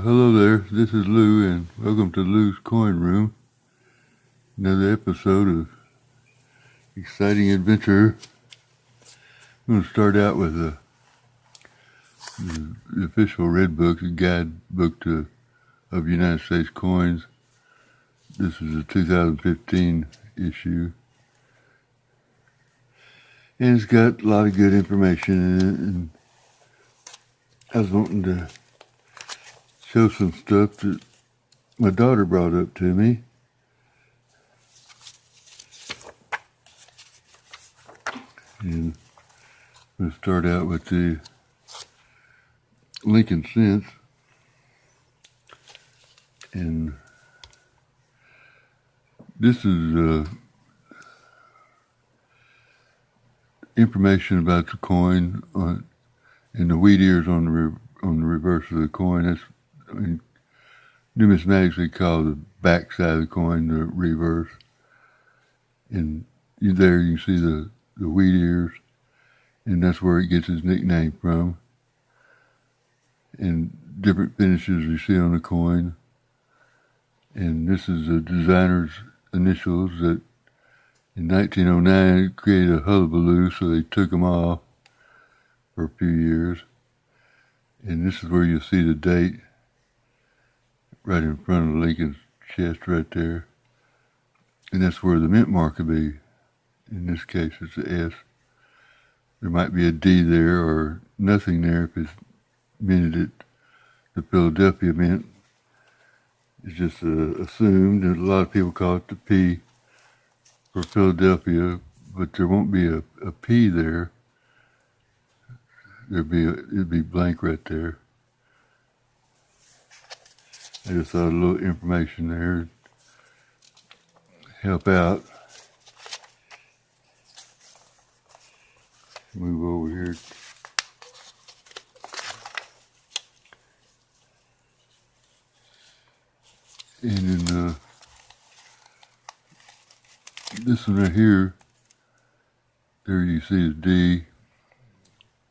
Hello there, this is Lou, and welcome to Lou's Coin Room. Another episode of exciting adventure. I'm going to start out with the official Redbook, the guidebook of United States coins. This is a 2015 issue. And it's got a lot of good information in it, and I was wanting to show some stuff that my daughter brought up to me. And I'm going to start out with the Lincoln cents. And this is information about the coin and the wheat ears on the reverse of the coin. That's, numismatics they call the back side of the coin the reverse. And there you can see the wheat ears, and that's where it gets its nickname from. And different finishes you see on the coin. And this is the designer's initials that in 1909 created a hullabaloo, so they took them off for a few years. And this is where you'll see the date right in front of Lincoln's chest right there. And that's where the mint mark will be. In this case, it's an S. There might be a D there or nothing there if it's minted at the Philadelphia Mint. It's just assumed, and a lot of people call it the P for Philadelphia, but there won't be a P there. It'd be blank right there. I just thought a little information there help out. Move over here. And in this one right here, there you see the D.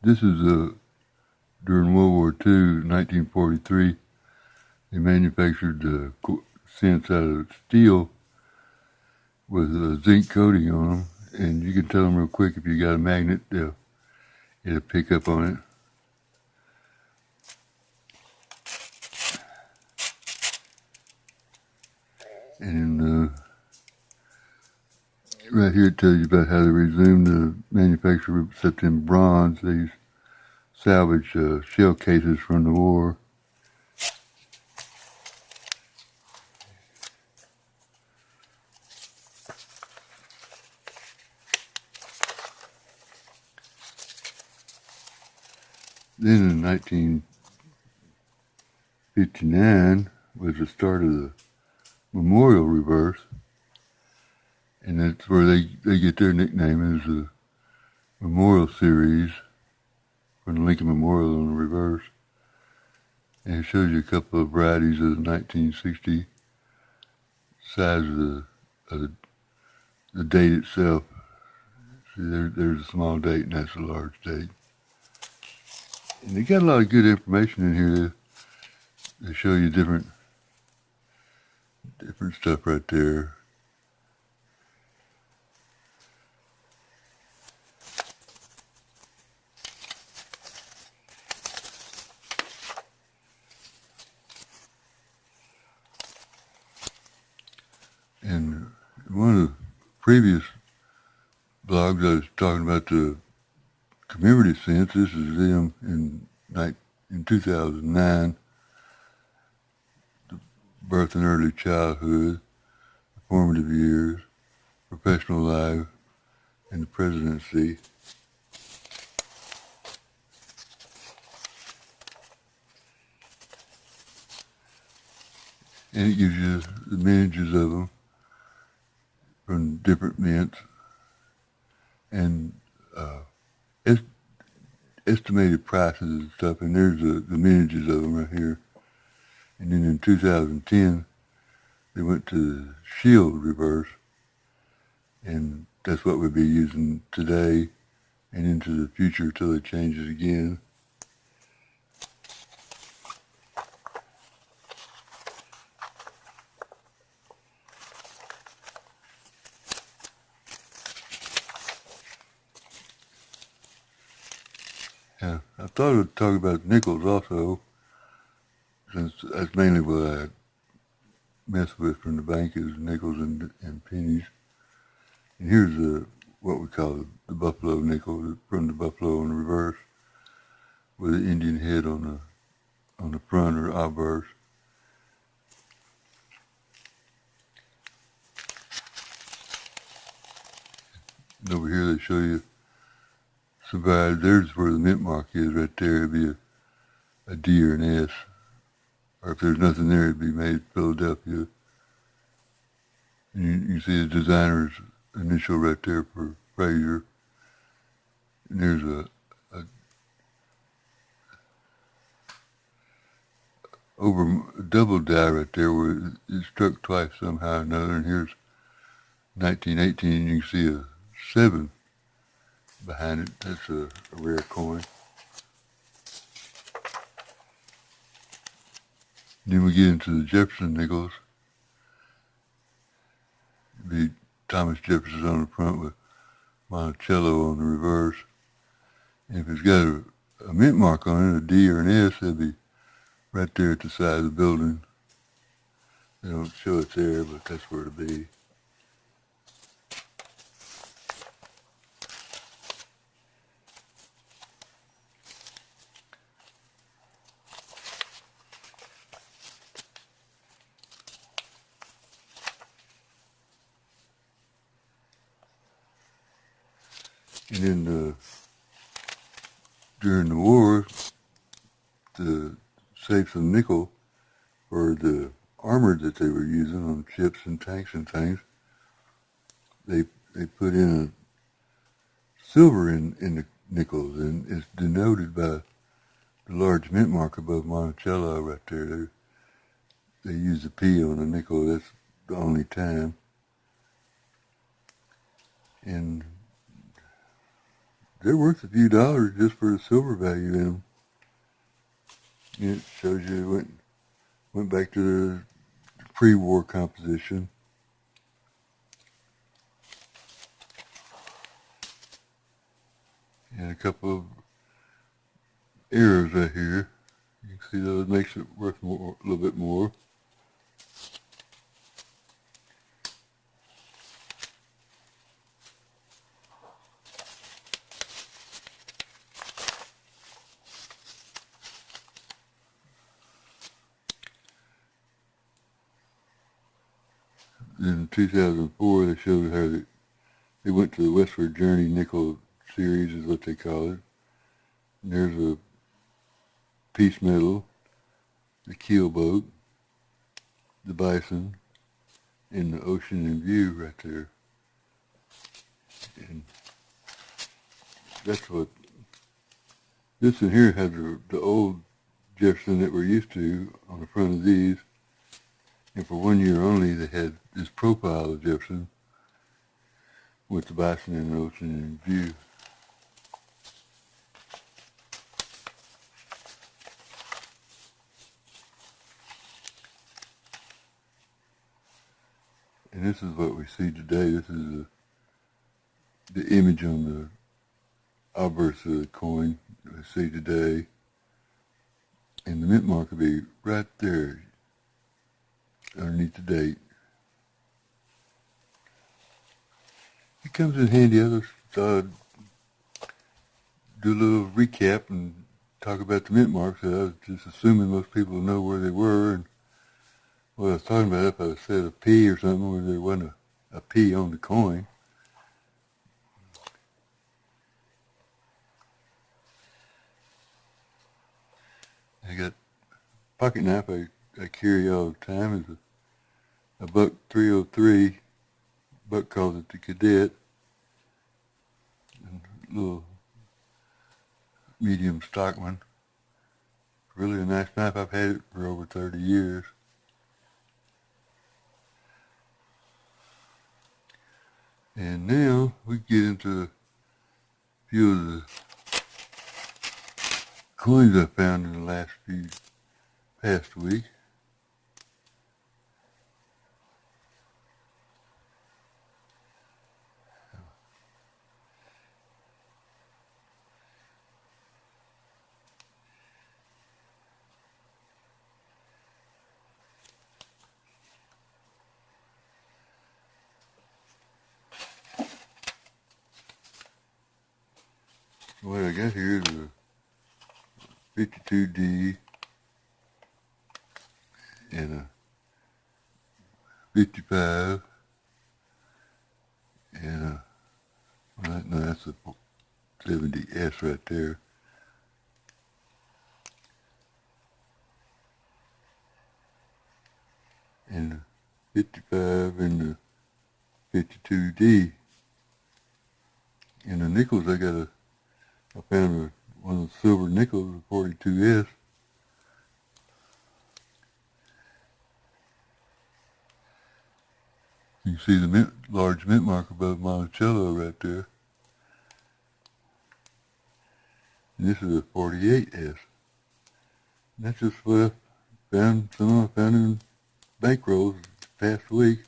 This is during World War II, 1943. They manufactured cents out of steel with a zinc coating on them, and you can tell them real quick if you got a magnet, it'll pick up on it. And right here it tells you about how they resumed the manufacture, except in bronze. They salvaged shell cases from the war. Then in 1959 was the start of the memorial reverse, and that's where they get their nickname as the Memorial Series from the Lincoln Memorial on the reverse. And it shows you a couple of varieties of the 1960 size of the date itself. See, there's a small date, and that's a large date. And they got a lot of good information in here. They show you different stuff right there. And one of the previous blogs I was talking about the commemorative cents. This is them in 2009. The birth and early childhood, the formative years, professional life, and the presidency. And it gives you the images of them from different mints and estimated prices and stuff, and there's the images of them right here. And then in 2010, they went to the shield reverse, and that's what we'll be using today and into the future till it changes again. Yeah, I thought I'd talk about nickels also, since that's mainly what I mess with from the bank is nickels and pennies. And here's what we call the buffalo nickel from the buffalo in reverse, with the Indian head on the front or obverse. And over here they show you survived. There's where the mint mark is right there. It'd be a D or an S. Or if there's nothing there, it'd be made Philadelphia. And you see the designer's initial right there for Fraser. And there's a double die right there where it struck twice somehow or another. And here's 1918, and you can see a 7 behind it. That's a rare coin. Then we get into the Jefferson nickels. It'd be Thomas Jefferson on the front with Monticello on the reverse. And if it's got a mint mark on it, a D or an S, it'd be right there at the side of the building. They don't show it there, but that's where it'll be. And then during the war, to save some nickel for the armor that they were using on ships and tanks and things, they put in a silver in the nickels, and it's denoted by the large mint mark above Monticello right there. They use a P on a nickel. That's the only time. And they're worth a few dollars just for the silver value in them. And it shows you it went back to the pre-war composition. And a couple of arrows right here. You can see those makes it worth more, a little bit more. In 2004, they showed how they went to the Westward Journey nickel series, is what they call it. And there's a peace medal, the keel boat, the bison, and the ocean in view right there. And that's what this in here has the old Jefferson that we're used to on the front of these. And for 1 year only, they had this profile of Jefferson with the bison and the ocean in view. And this is what we see today. This is the image on the obverse of the coin that we see today. And the mint mark will be right there underneath the date. It comes in handy. Others do a little recap and talk about the mint marks. I was just assuming most people know where they were. And what I was talking about, if I said a P or something where there wasn't a P on the coin. I got pocket knife I carry all the time is a buck 303. Buck calls it the Cadet. And a little medium stockman. Really a nice knife. I've had it for over 30 years. And now we get into a few of the coins I found in the past week. What I got here is a 52D and a 55 and a, well, no, that's a 70S right there. And the 55 and the 52D. And the nickels, I found one of the silver nickels, a 42S. You can see the large mint mark above Monticello right there. And this is a 48S. And that's just what I found, some I found in bank rolls this past week.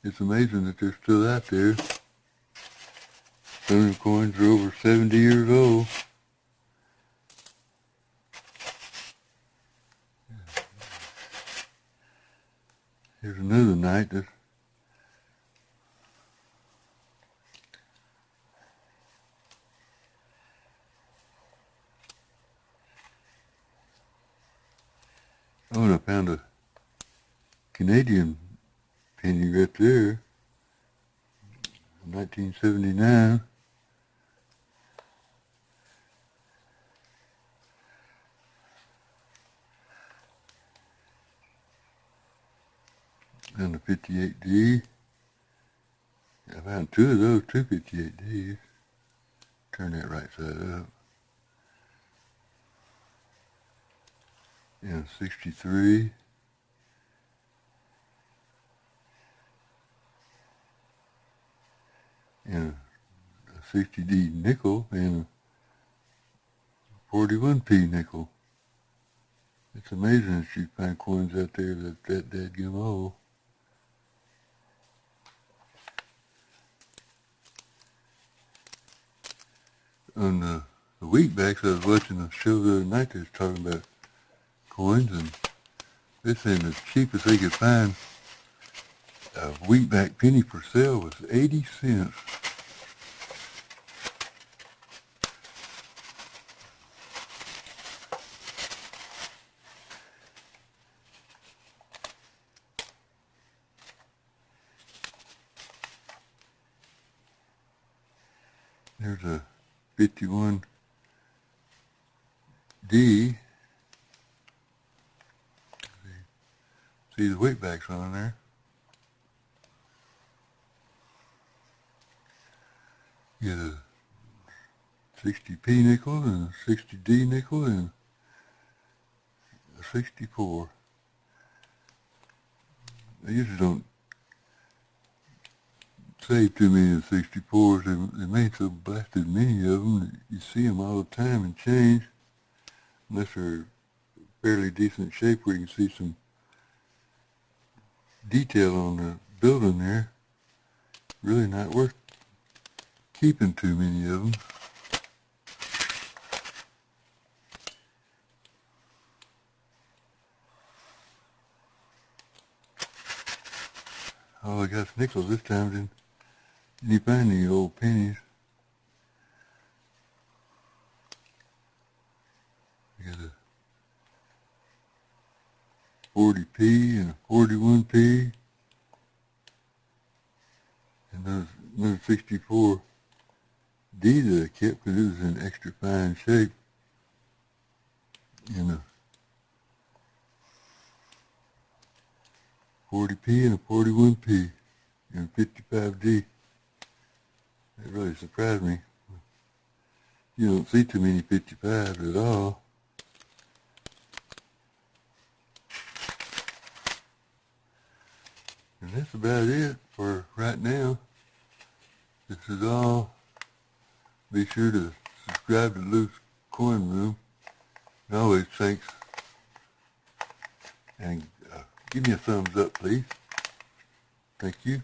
It's amazing that they're still out there. Some of the coins are over 70 years old. Here's another night. Oh, and I found a Canadian penny right there, 1979. And the 58D. I found two of those, two 58Ds. Turn that right side up. And 63. And a 60D nickel and a 41p nickel. It's amazing that you find coins out there that dadgum old. On the wheatbacks, I was watching a show the other night that was talking about coins, and they're saying the cheapest they could find a wheatback penny for sale was 80 cents. There's a 51D. See the wheatbacks on there. You get a 60p nickel and a 60D nickel and a 64. I usually don't save too many of the 64s. They made so blasted many of them that you see them all the time and change, unless they're fairly decent shape where you can see some detail on the building there. Really not worth keeping too many of them. All I got is nickels this time. Didn't you find any old pennies? I got a 40p and a 41p, and another 64D that I kept because it was in extra fine shape, and a 40p and a 41p and a 55D. That really surprised me. You don't see too many 55s at all. And that's about it for right now. This is all. Be sure to subscribe to Loose Coin Room. And always thanks. And give me a thumbs up, please. Thank you.